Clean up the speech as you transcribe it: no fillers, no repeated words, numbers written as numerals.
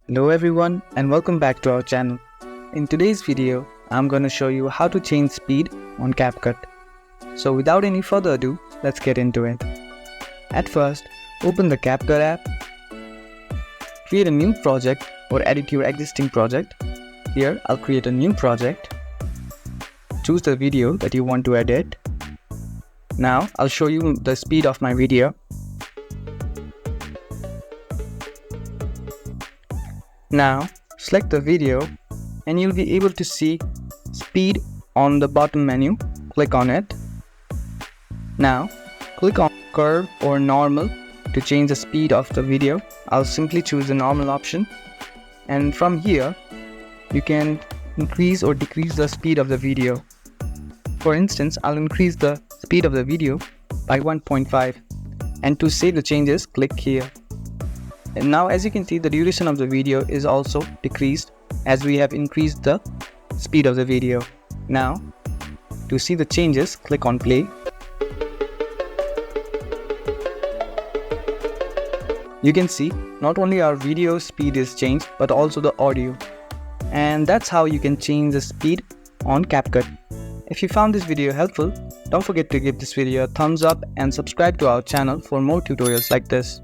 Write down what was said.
Hello everyone and welcome back to our channel. In today's video, I'm going to show you how to change speed on CapCut. So without any further ado, let's get into it. At first, open the CapCut app, create a new project or edit your existing project. Here, I'll create a new project. Choose the video that you want to edit. Now, I'll show you the speed of my video. Now, select the video and you'll be able to see speed on the bottom menu. Click on it. Now, click on curve or normal to change the speed of the video. I'll simply choose the normal option. And from here, you can increase or decrease the speed of the video. For instance, I'll increase the speed of the video by 1.5. And to save the changes, click here. And now as you can see, the duration of the video is also decreased as we have increased the speed of the video. Now, to see the changes, click on play. You can see not only our video speed is changed but also the audio. And that's how you can change the speed on CapCut. If you found this video helpful, don't forget to give this video a thumbs up and subscribe to our channel for more tutorials like this.